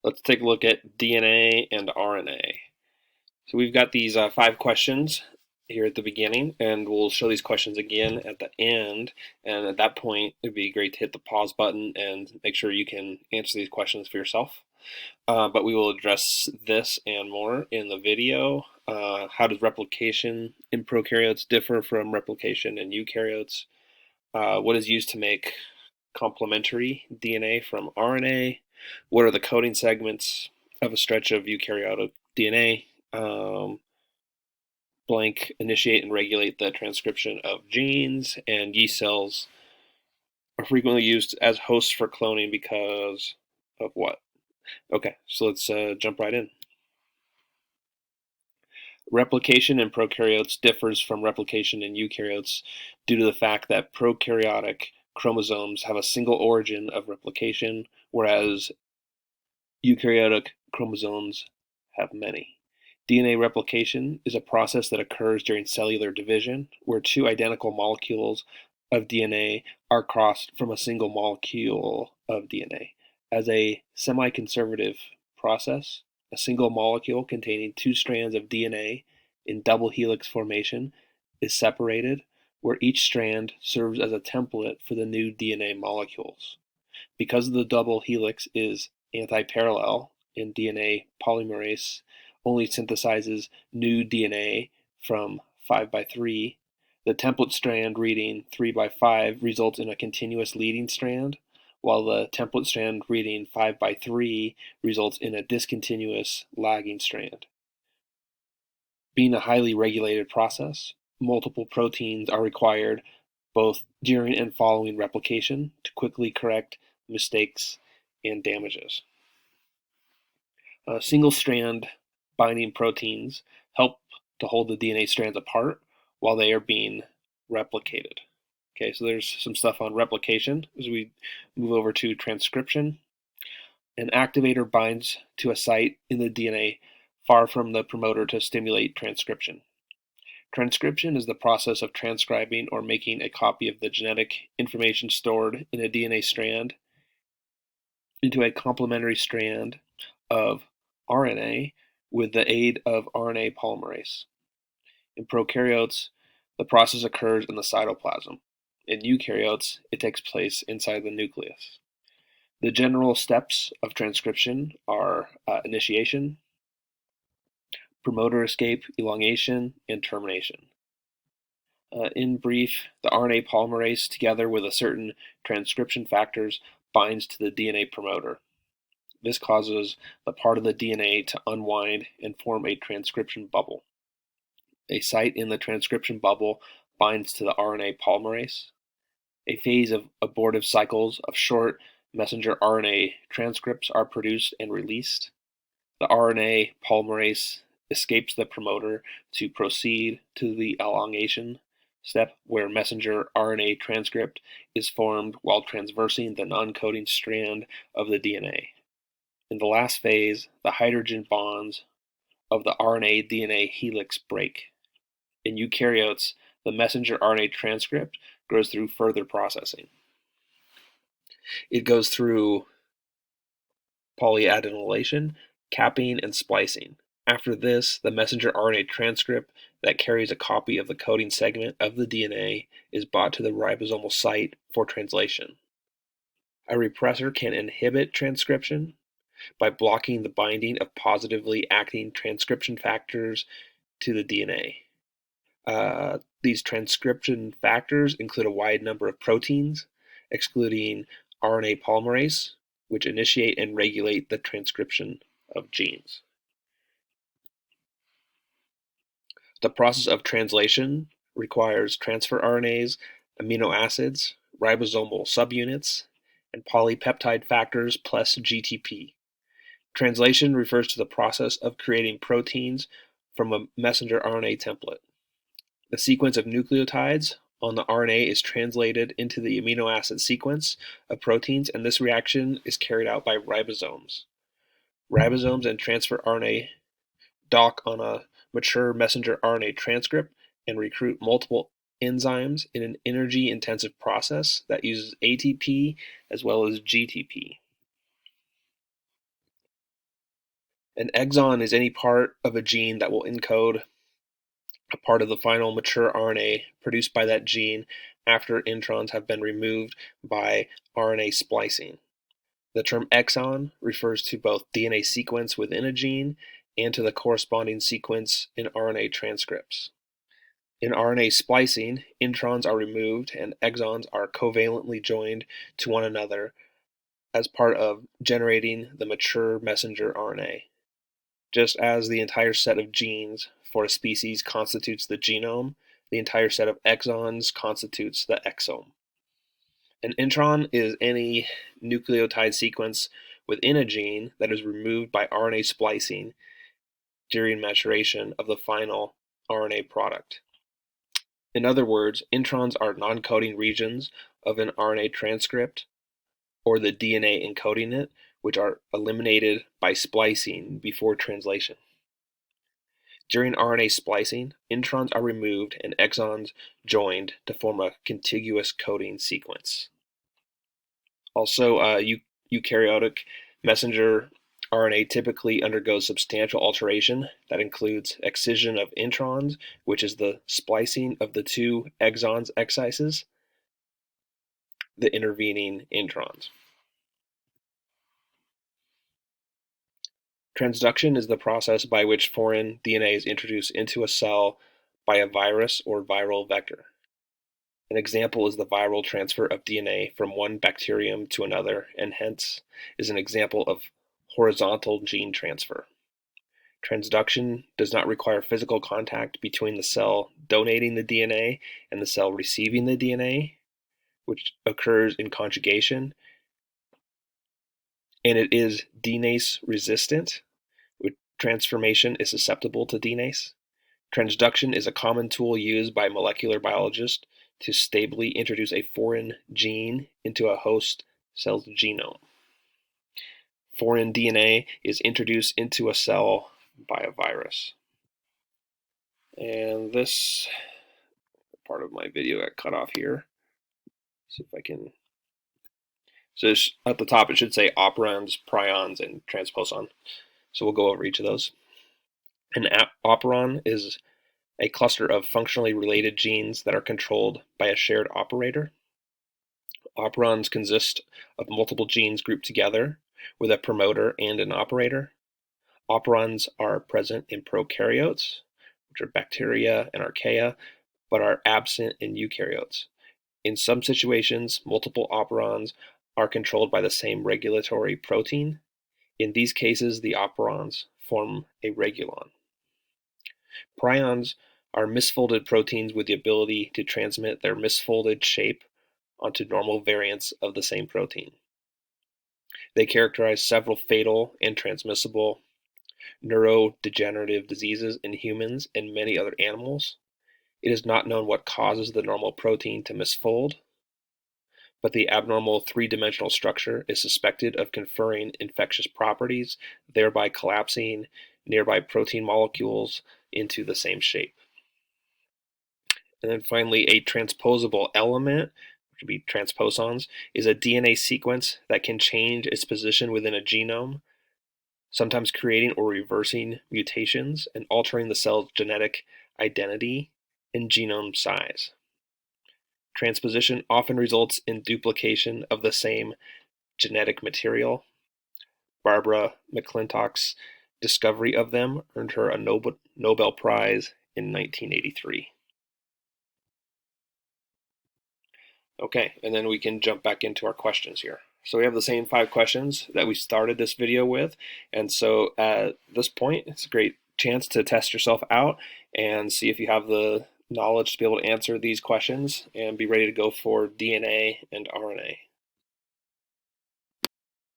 Let's take a look at DNA and RNA. So we've got these 5 questions here at the beginning, and we'll show these questions again at the end. And at that point, it'd be great to hit the pause button and make sure you can answer these questions for yourself. But we will address this and more in the video. How does replication in prokaryotes differ from replication in eukaryotes? What is used to make complementary DNA from RNA? What are the coding segments of a stretch of eukaryotic DNA? Blank initiate and regulate the transcription of genes, and yeast cells are frequently used as hosts for cloning because of what? Okay, so let's jump right in. Replication in prokaryotes differs from replication in eukaryotes due to the fact that prokaryotic chromosomes have a single origin of replication, whereas eukaryotic chromosomes have many. DNA replication is a process that occurs during cellular division, where two identical molecules of DNA are crossed from a single molecule of DNA. As a semiconservative process, a single molecule containing two strands of DNA in double helix formation is separated, where each strand serves as a template for the new DNA molecules. Because the double helix is anti-parallel in DNA, polymerase only synthesizes new DNA from 5'3". The template strand reading 3'5" results in a continuous leading strand, while the template strand reading 5'3" results in a discontinuous lagging strand. Being a highly regulated process, multiple proteins are required both during and following replication to quickly correct mistakes and damages. Single-strand binding proteins help to hold the DNA strands apart while they are being replicated. Okay, so there's some stuff on replication as we move over to transcription. An activator binds to a site in the DNA far from the promoter to stimulate transcription. Transcription is the process of transcribing or making a copy of the genetic information stored in a DNA strand into a complementary strand of RNA with the aid of RNA polymerase. In prokaryotes, the process occurs in the cytoplasm. In eukaryotes, it takes place inside the nucleus. The general steps of transcription are initiation, promoter escape, elongation, and termination. In brief, the RNA polymerase, together with a certain transcription factors, binds to the DNA promoter. This causes the part of the DNA to unwind and form a transcription bubble. A site in the transcription bubble binds to the RNA polymerase. A phase of abortive cycles of short messenger RNA transcripts are produced and released. The RNA polymerase escapes the promoter to proceed to the elongation step, where messenger RNA transcript is formed while transversing the non-coding strand of the DNA. In the last phase, the hydrogen bonds of the RNA-DNA helix break. In eukaryotes, the messenger RNA transcript goes through further processing. It goes through polyadenylation, capping, and splicing. After this, the messenger RNA transcript that carries a copy of the coding segment of the DNA is brought to the ribosomal site for translation. A repressor can inhibit transcription by blocking the binding of positively acting transcription factors to the DNA. These transcription factors include a wide number of proteins, excluding RNA polymerase, which initiate and regulate the transcription of genes. The process of translation requires transfer RNAs, amino acids, ribosomal subunits, and polypeptide factors plus GTP. Translation refers to the process of creating proteins from a messenger RNA template. The sequence of nucleotides on the RNA is translated into the amino acid sequence of proteins, and this reaction is carried out by ribosomes. Ribosomes and transfer RNA dock on a mature messenger RNA transcript and recruit multiple enzymes in an energy-intensive process that uses ATP as well as GTP. An exon is any part of a gene that will encode a part of the final mature RNA produced by that gene after introns have been removed by RNA splicing. The term exon refers to both DNA sequence within a gene and to the corresponding sequence in RNA transcripts. In RNA splicing, introns are removed and exons are covalently joined to one another as part of generating the mature messenger RNA. Just as the entire set of genes for a species constitutes the genome, the entire set of exons constitutes the exome. An intron is any nucleotide sequence within a gene that is removed by RNA splicing during maturation of the final RNA product. In other words, introns are non-coding regions of an RNA transcript or the DNA encoding it, which are eliminated by splicing before translation. During RNA splicing, introns are removed and exons joined to form a contiguous coding sequence. Also, eukaryotic messenger RNA typically undergoes substantial alteration that includes excision of introns, which is the splicing of the two exons excises the intervening introns. Transduction is the process by which foreign DNA is introduced into a cell by a virus or viral vector. An example is the viral transfer of DNA from one bacterium to another, and hence is an example of horizontal gene transfer. Transduction does not require physical contact between the cell donating the DNA and the cell receiving the DNA, which occurs in conjugation, and it is denase resistant, which transformation is susceptible to denase. Transduction is a common tool used by molecular biologists to stably introduce a foreign gene into a host cell's genome. Foreign DNA is introduced into a cell by a virus. And this part of my video got cut off here. See if I can. So at the top it should say operons, prions, and transposon. So we'll go over each of those. An operon is a cluster of functionally related genes that are controlled by a shared operator. Operons consist of multiple genes grouped together with a promoter and an operator. Operons are present in prokaryotes, which are bacteria and archaea, but are absent in eukaryotes. In some situations, multiple operons are controlled by the same regulatory protein. In these cases, the operons form a regulon. Prions are misfolded proteins with the ability to transmit their misfolded shape onto normal variants of the same protein. They characterize several fatal and transmissible neurodegenerative diseases in humans and many other animals. It is not known what causes the normal protein to misfold, but the abnormal three-dimensional structure is suspected of conferring infectious properties, thereby collapsing nearby protein molecules into the same shape. And then finally, a transposable element, which would be transposons, is a DNA sequence that can change its position within a genome, sometimes creating or reversing mutations and altering the cell's genetic identity and genome size. Transposition often results in duplication of the same genetic material. Barbara McClintock's discovery of them earned her a Nobel Prize in 1983. Okay, and then we can jump back into our questions here. So we have the same 5 questions that we started this video with, and so at this point, it's a great chance to test yourself out and see if you have the knowledge to be able to answer these questions and be ready to go for DNA and RNA.